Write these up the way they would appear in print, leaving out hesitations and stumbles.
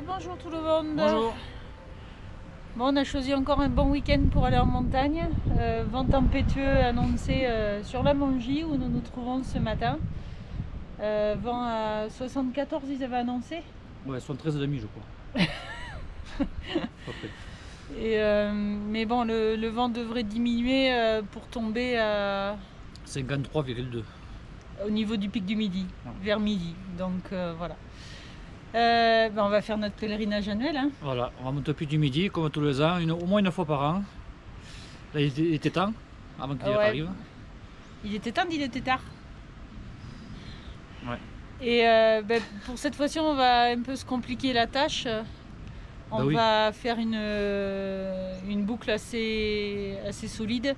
bonjour tout le monde. Bonjour. Bon, on a choisi encore un bon week-end pour aller en montagne. Vent tempétueux annoncé sur la Mongie où nous nous trouvons ce matin. Vent à 74, ils avaient annoncé. Ouais, 73,5 je crois. Pas près. Mais bon, le vent devrait diminuer pour tomber 53,2. au niveau du pic du Midi, Ouais. vers midi. Donc voilà. On va faire notre pèlerinage annuel. Hein. Voilà, on va monter au Pic du Midi comme tous les ans, au moins une fois par an. Là il était temps, avant qu'il arrive. Il était temps, il était tard. Ouais. Et pour cette fois-ci, on va un peu se compliquer la tâche. On va faire une boucle assez solide.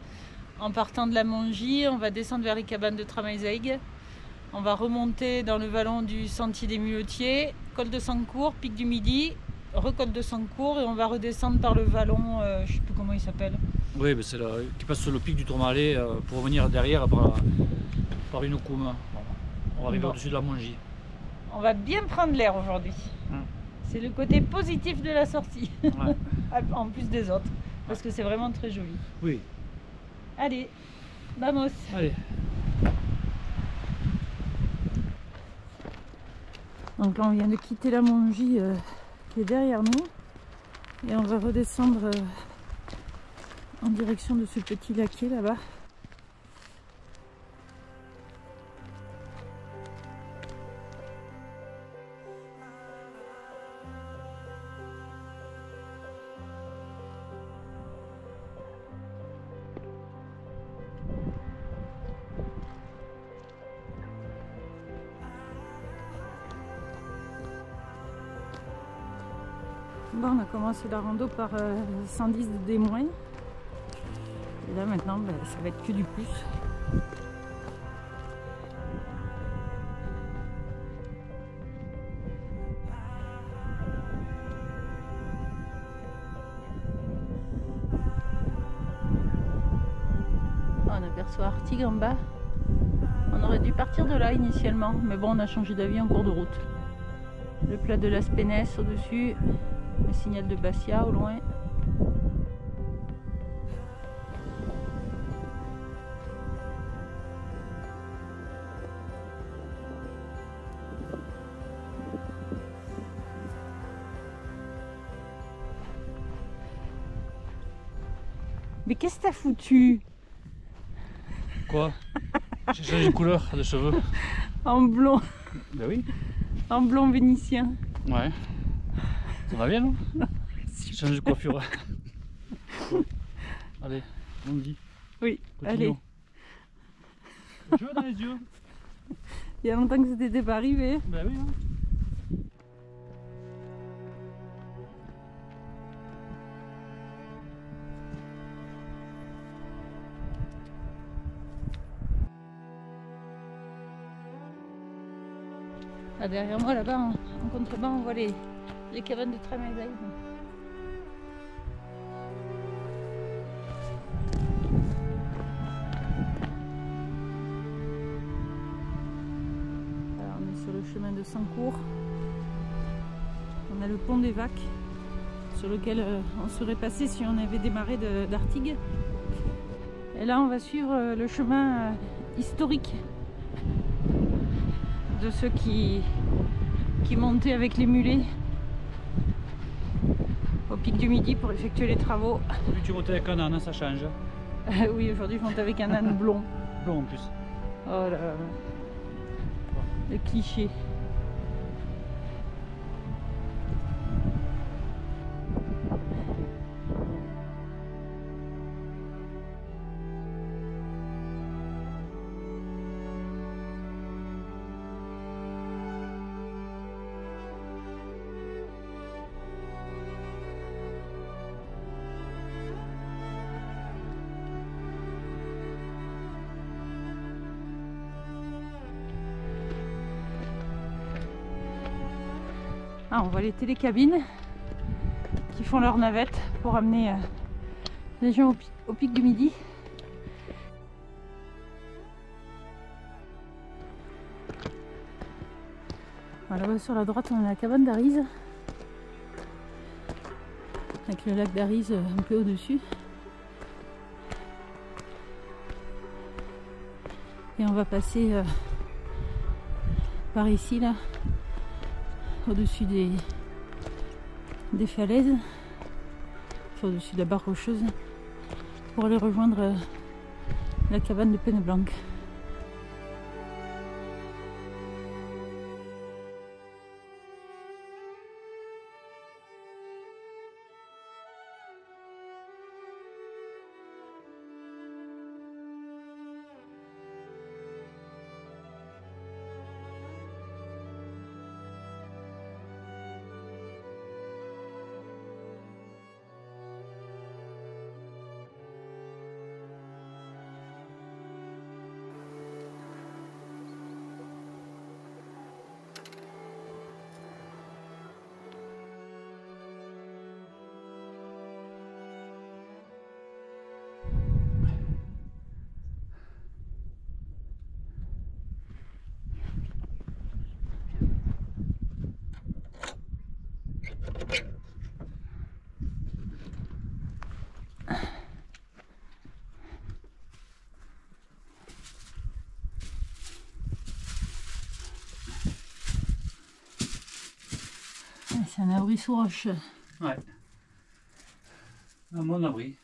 En partant de la Mongie, on va descendre vers les cabanes de Tramaïzaïg. On va remonter dans le vallon du Sentier des Muletiers, col de Sancourt, pic du Midi, recol de Sancourt et on va redescendre par le vallon, je ne sais plus comment il s'appelle. Oui, c'est là qui passe sur le pic du Tourmalet pour revenir derrière par une coume. Bon, on va arriver au-dessus de la Mongie. On va bien prendre l'air aujourd'hui. C'est le côté positif de la sortie, Ouais. en plus des autres, parce que c'est vraiment très joli. Oui. Allez, vamos. Allez. Donc là on vient de quitter la Mongie qui est derrière nous et on va redescendre en direction de ce petit laquais là-bas. Bon, on a commencé la rando par 110 de D-. Et là maintenant, ça va être que du plus. On aperçoit Artigues en bas. On aurait dû partir de là initialement, mais bon, on a changé d'avis en cours de route. Le plat de Las Penes au-dessus. Le signal de Bastia au loin. Mais qu'est-ce que t'as foutu? Quoi? J'ai changé de couleur de cheveux. En blond. Ben oui. En blond vénitien. Ouais. Ça va bien, non? J'ai changé de coiffure. Allez, on dit. Oui, continuons. Allez. Je veux dans les yeux. Il y a longtemps que ça t'était pas arrivé. Ben oui. Hein. Ah, derrière moi là-bas, en contrebas, on voit les cabanes de Tramaïzaïg. Alors on est sur le chemin de Sancourt. On a le pont des Vaques sur lequel on serait passé si on avait démarré d'Artigues. Et là on va suivre le chemin historique de ceux qui montaient avec les mulets au pic du Midi pour effectuer les travaux. Plus tu montes avec un âne, ça change. Oui, aujourd'hui je monte avec un âne blond. Blond en plus. Oh là là. Le cliché. Ah, on voit les télécabines qui font leur navette pour amener les gens au pic du Midi. Là-bas sur la droite, on a la cabane d'Arize. avec le lac d'Arize un peu au-dessus. Et on va passer par ici, là, au-dessus des falaises, enfin, au-dessus de la barre rocheuse, pour aller rejoindre la cabane de Peneblanc. C'est un abri sous roche. Ouais. Un bon abri.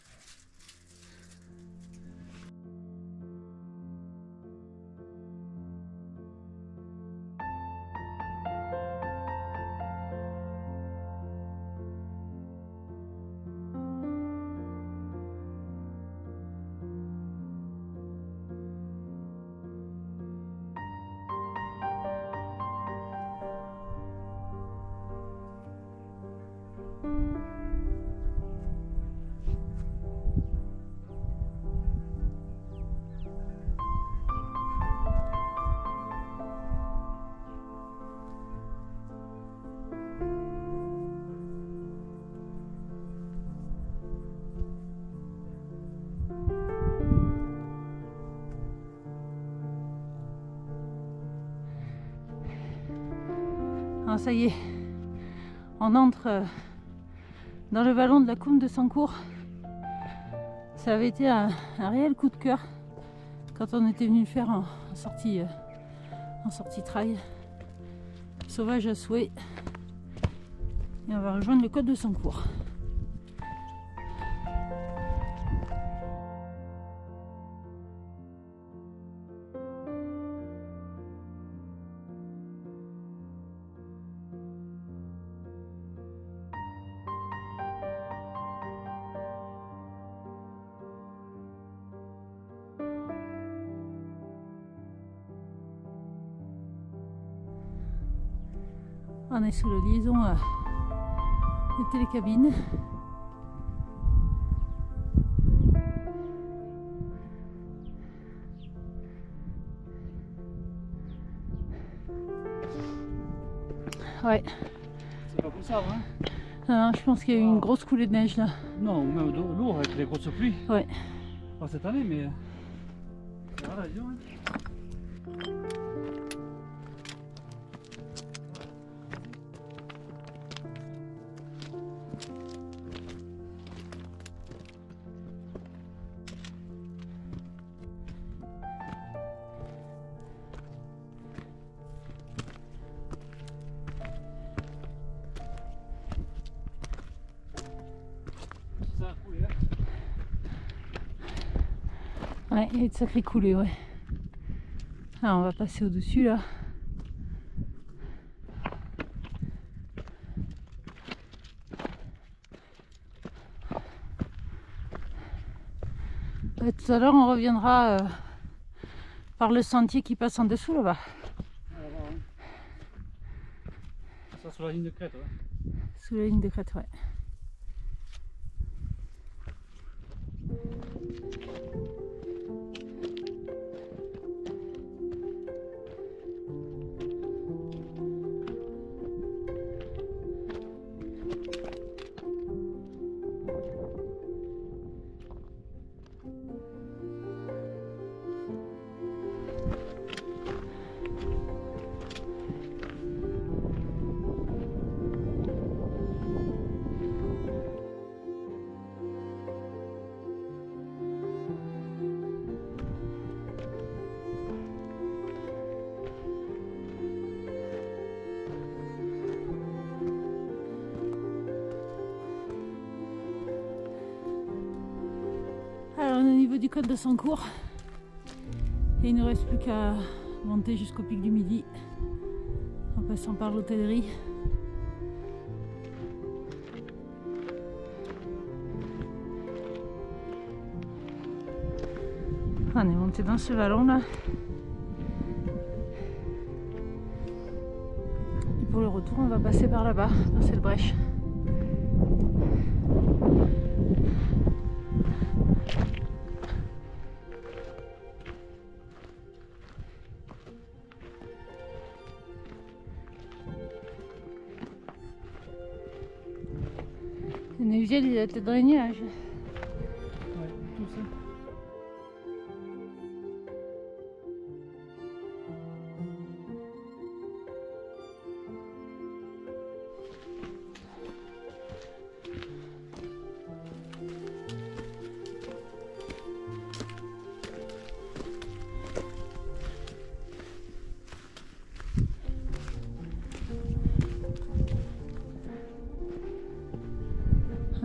Ah, ça y est, on entre dans le vallon de la Combe de Sancourt. Ça avait été un réel coup de cœur quand on était venu le faire en sortie trail. Sauvage à souhait. Et on va rejoindre le col de Sancourt. On est sous la liaison des télécabines. Ouais. C'est pas pour ça, hein? Non, je pense qu'il y a eu une grosse coulée de neige là. Non, même lourd avec les grosses pluies. Ouais. Pas cette année, mais. Voilà, disons, hein. Ouais, il y a de sacrées coulées, ouais. Alors on va passer au-dessus là. Ouais, tout à l'heure on reviendra par le sentier qui passe en dessous là-bas. Ça sur la ligne de crête, ouais. Sous la ligne de crête, ouais. on est au niveau du col de Sancourt. Et il ne nous reste plus qu'à monter jusqu'au pic du Midi en passant par l'hôtellerie. On est monté dans ce vallon là. Et pour le retour, on va passer par là-bas, passer le Brèche. Le Neuviel, il a la tête dans les nuages. Ouais, tout ça.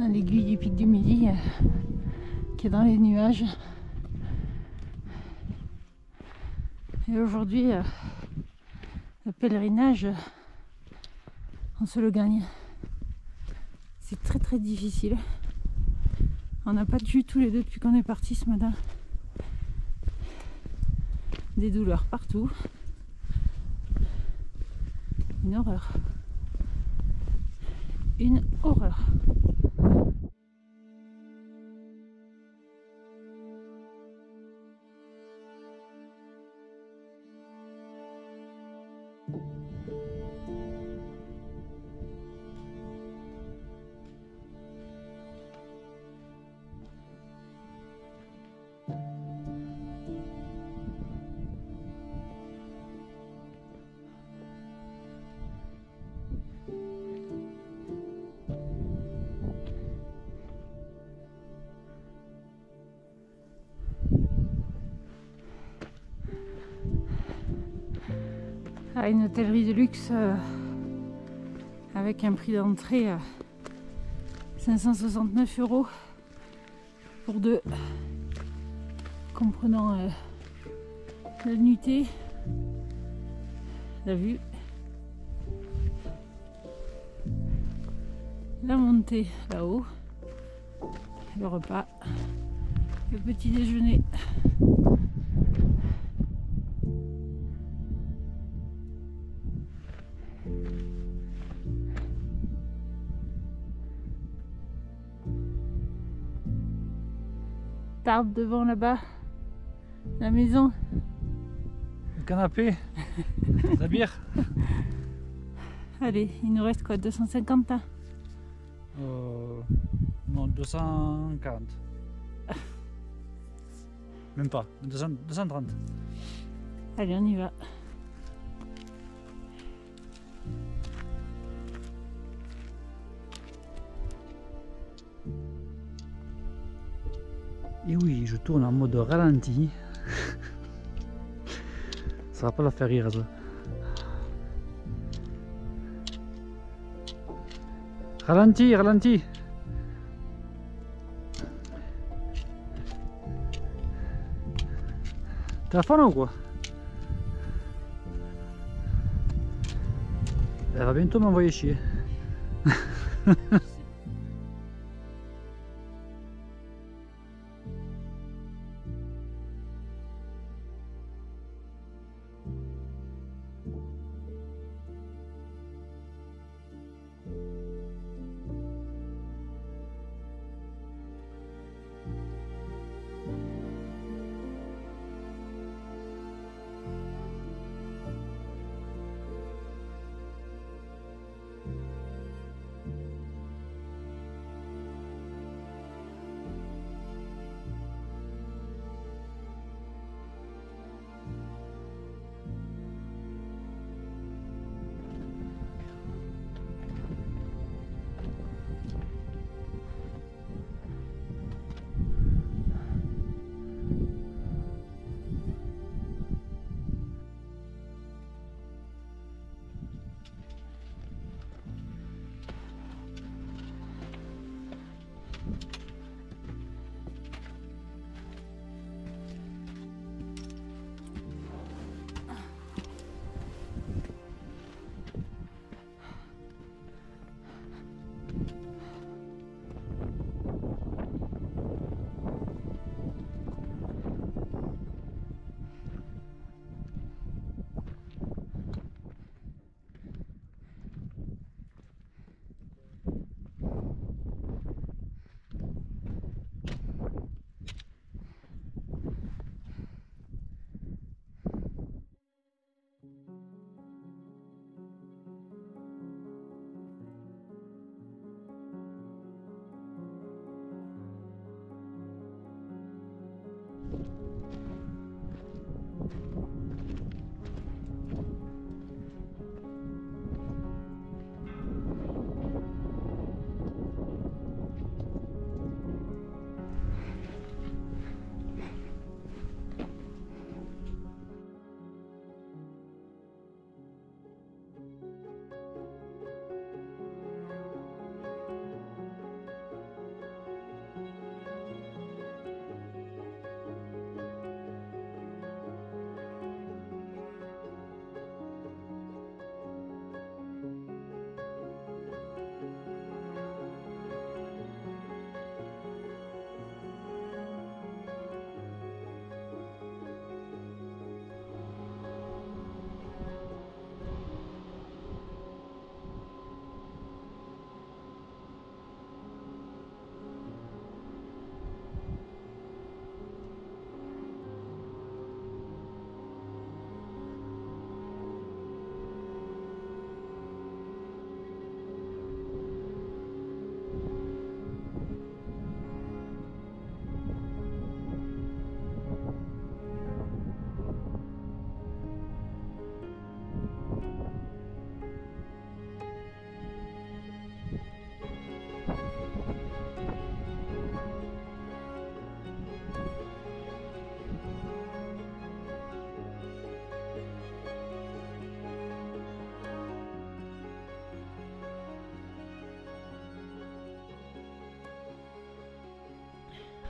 L'aiguille du pic du Midi qui est dans les nuages. Et aujourd'hui, le pèlerinage, on se le gagne. C'est très très difficile. On n'a pas de jus tous les deux depuis qu'on est partis ce matin. Des douleurs partout. Une horreur. Une horreur. À une hôtellerie de luxe avec un prix d'entrée 569 € pour deux, comprenant la nuitée, la vue, la montée là-haut, le repas, le petit déjeuner. T'arbre devant là-bas, la maison. Le canapé, la bière. Allez, il nous reste quoi, 250 là? Non, 240. Même pas, 230. Allez, on y va. Et oui, je tourne en mode ralenti. Ça va pas la faire rire ça. Ralenti, ralenti. T'es à fond là ou quoi? Elle va bientôt m'envoyer chier.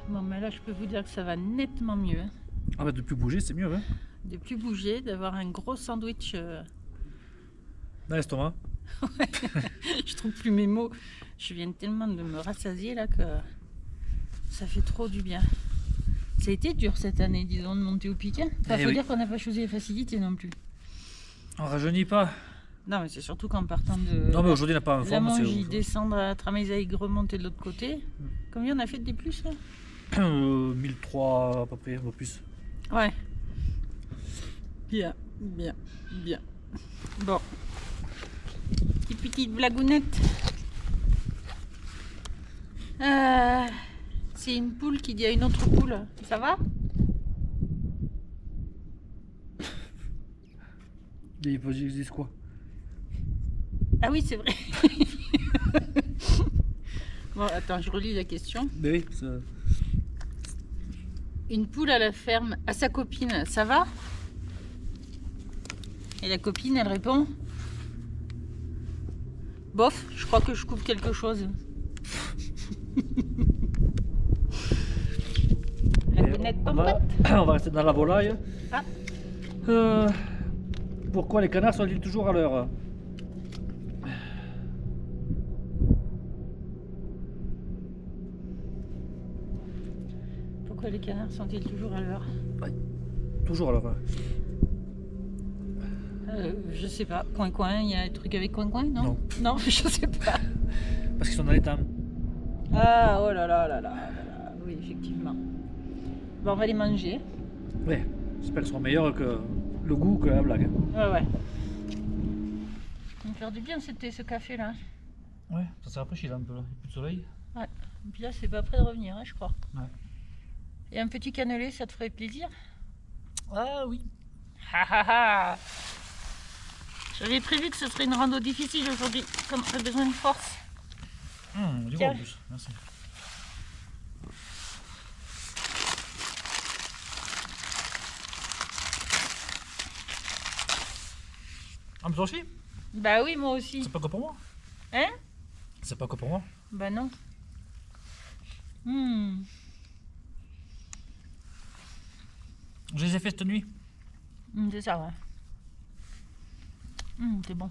Bon, mais là, je peux vous dire que ça va nettement mieux. Hein. Ah bah de plus bouger, c'est mieux, hein. De plus bouger, d'avoir un gros sandwich. Dans l'estomac. Ouais. Je trouve plus mes mots. Je viens tellement de me rassasier là que ça fait trop du bien. Ça a été dur cette année, disons, de monter au pic. Hein. Enfin, faut dire qu'on n'a pas choisi les facilités non plus. On rajeunit pas. Non, mais c'est surtout qu'en partant de. Non, mais aujourd'hui, on n'a pas un la forme. Mongie, descendre à Tramezaïg, remonter de l'autre côté. Combien on a fait des plus là 1003 à peu près, un peu plus. Ouais. Bien, bien, bien. Bon. Petite blagounette. C'est une poule qui dit à une autre poule. Ça va? Ils disent quoi? Ah oui, c'est vrai. Bon, attends, je relis la question. Mais oui, ça... Une poule à la ferme, à sa copine, ça va? Et la copine, elle répond: bof, je crois que je coupe quelque chose. On va rester dans la volaille. Ah. Pourquoi les canards sont-ils toujours à l'heure? Pourquoi les canards sont-ils toujours à l'heure? Ouais. Toujours à l'heure. Je sais pas. Coin-coin, il y a un truc avec coin-coin, non? Non. Non, je sais pas. Parce qu'ils sont dans l'étang. Ah, oh là là là là là là. Oui, effectivement. Bon, on va les manger. Ouais, j'espère qu'ils seront meilleurs que le goût que la blague. Ouais, ouais. Ça va me faire du bien ce café là. Ouais, ça s'est rafraîchi là un peu là. Il n'y a plus de soleil. Ouais. Et puis là, c'est pas prêt de revenir, hein, je crois. Ouais. Et un petit cannelé, ça te ferait plaisir? Ah oui. Ha ha ha. J'avais prévu que ce serait une rando difficile aujourd'hui, comme j'ai besoin de force. Du gros en plus, merci. Ah, mais toi aussi? Bah oui, moi aussi. C'est pas que pour moi? Hein? C'est pas que pour moi? Bah non. Je les ai fait cette nuit. C'est ça, ouais. C'est bon.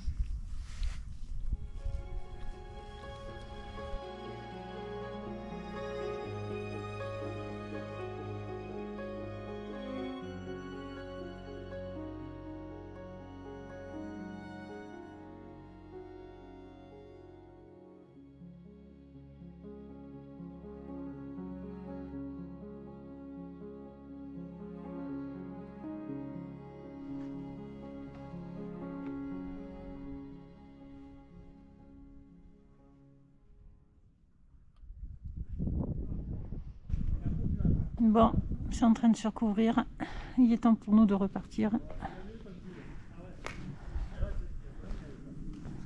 Bon, c'est en train de se recouvrir. Il est temps pour nous de repartir.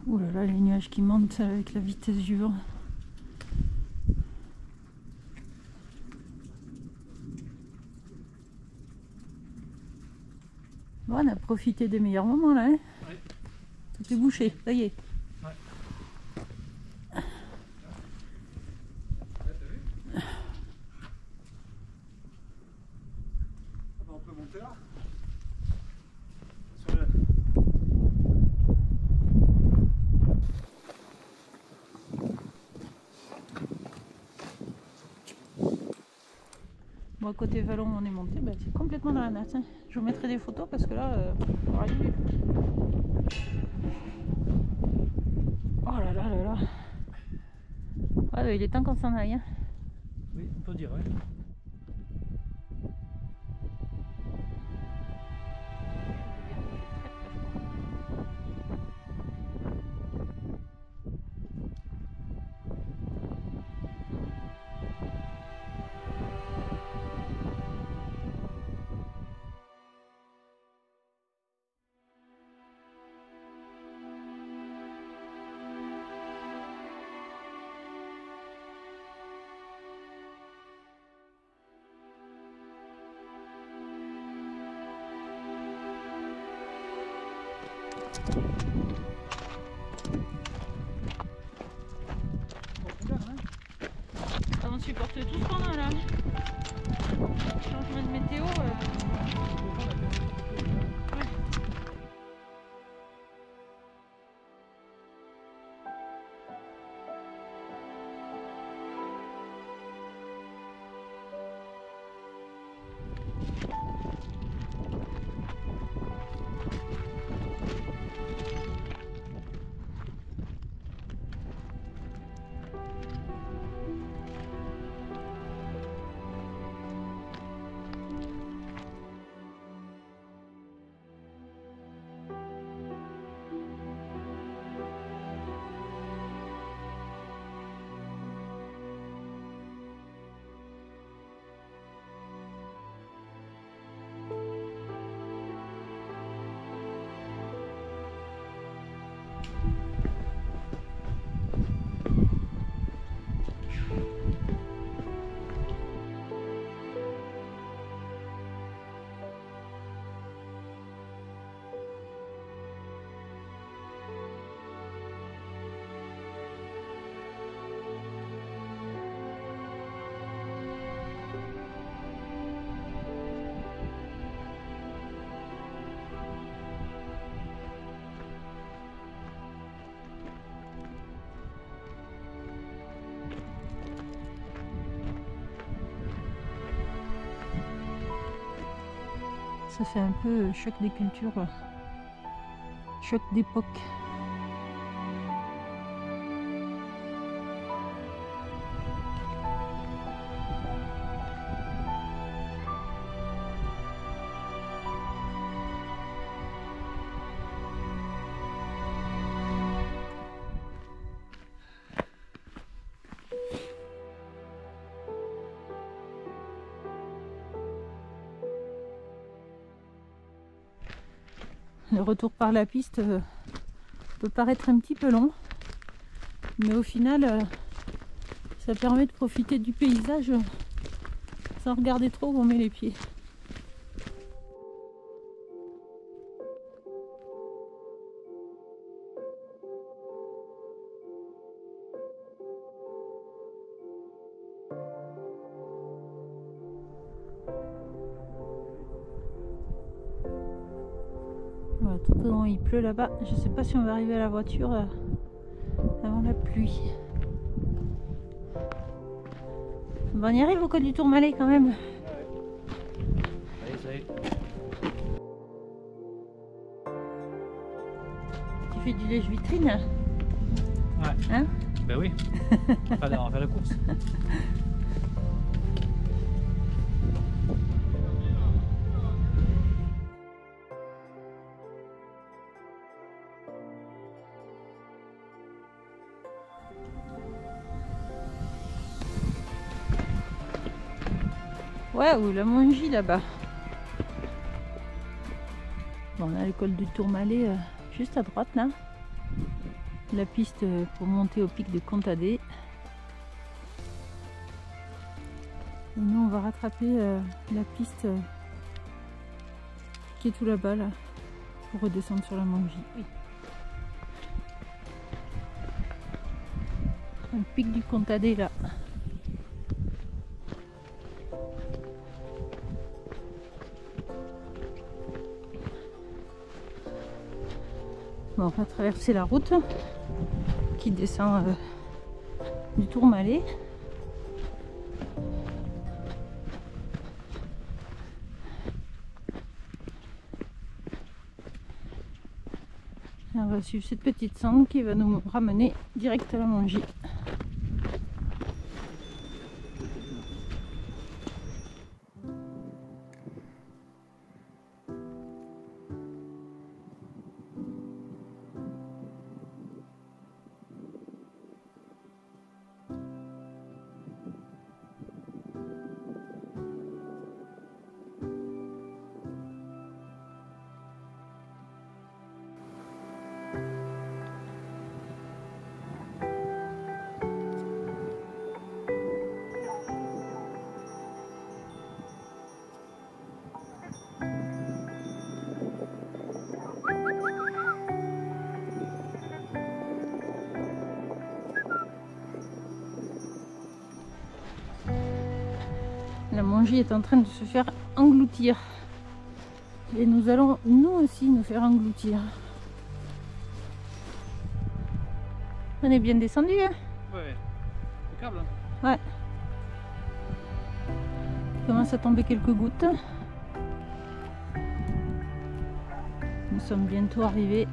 Ouh là là, les nuages qui montent avec la vitesse du vent. Bon, on a profité des meilleurs moments là. Hein, Ouais. tout est bouché, ça y est. Ouais. On peut monter là. Sur le... Bon, côté vallon, on est monté, bah, c'est complètement dans la natte. Hein. Je vous mettrai des photos parce que là, on va arriver. Oh là là là là. Ouais, il est temps qu'on s'en aille. Hein. Oui, on peut dire, ouais. On supporte tout ce qu'on a là. ça fait un peu choc des cultures, choc d'époque. Le retour par la piste peut paraître un petit peu long, mais au final ça permet de profiter du paysage sans regarder trop où on met les pieds. Voilà, tout au long il pleut là-bas. Je sais pas si on va arriver à la voiture avant la pluie. Bon, on y arrive au col du Tourmalet quand même. Allez, ça y est. Tu fais du lèche-vitrine? Ouais. Hein? Ben oui. On va faire la course. Ouais, ou la Mongie là-bas. Bon, on a l'école du Tourmalet juste à droite là. La piste pour monter au pic de Contadé. Et nous on va rattraper la piste qui est tout là-bas là, pour redescendre sur la Mongie. Oui. Le pic du Contadé là. Bon, on va traverser la route qui descend du Tourmalet. On va suivre cette petite sente qui va nous ramener direct à la Mongie. La Mongie est en train de se faire engloutir. Et nous allons nous aussi nous faire engloutir. On est bien descendu, hein? Ouais, impeccable. Ouais. Il commence à tomber quelques gouttes. Nous sommes bientôt arrivés.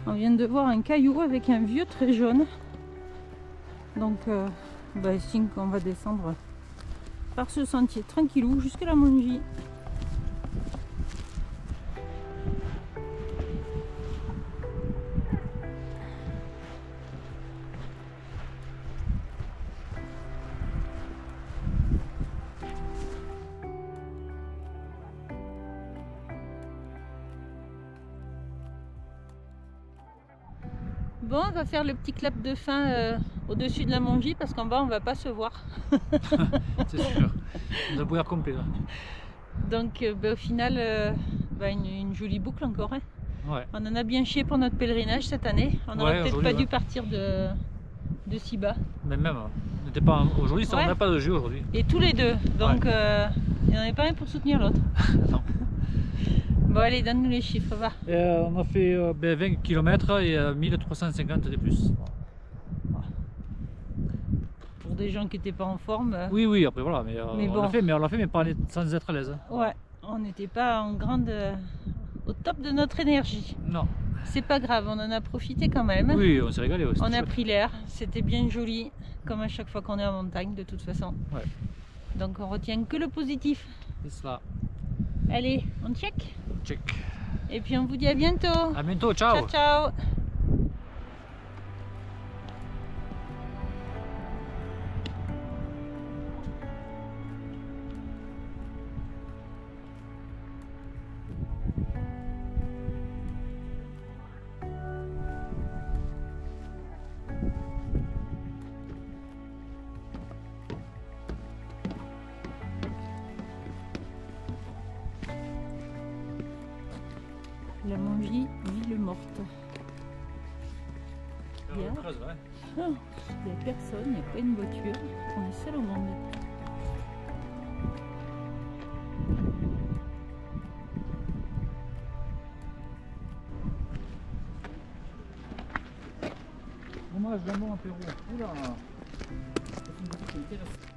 On vient de voir un caillou avec un vieux très jaune. Donc, signe qu'on va descendre par ce sentier tranquillou jusqu'à la Mongie. Bon, on va faire le petit clap de fin au-dessus de la Mongie parce qu'en bas on va pas se voir. C'est sûr. On va bouillir complet là. Donc au final, une jolie boucle encore. Hein. Ouais. On en a bien chié pour notre pèlerinage cette année. On n'aurait peut-être pas dû partir de si bas. Mais même, on n'était pas aujourd'hui, on n'a pas de jus aujourd'hui. Et tous les deux. Donc il n'y en avait pas un pour soutenir l'autre. Non. Bon allez, donne-nous les chiffres, va. On a fait 20 km et 1350 de plus. Pour des gens qui n'étaient pas en forme. Oui, oui, après voilà, mais bon. on l'a fait, mais pas sans être à l'aise. Ouais, on n'était pas au top de notre énergie. Non. C'est pas grave, on en a profité quand même. Oui, on s'est régalé. Ouais, on a pris l'air, c'était bien joli, comme à chaque fois qu'on est en montagne de toute façon. Ouais. Donc on retient que le positif. C'est cela. Allez, on check. Check. Et puis on vous dit à bientôt. À bientôt, ciao. Ciao, ciao. La Mongie, ville morte. Il n'y a personne, il n'y a pas une voiture. On est seul au monde. Dommage d'un bon apéro. Oula, c'est une petite intéressante.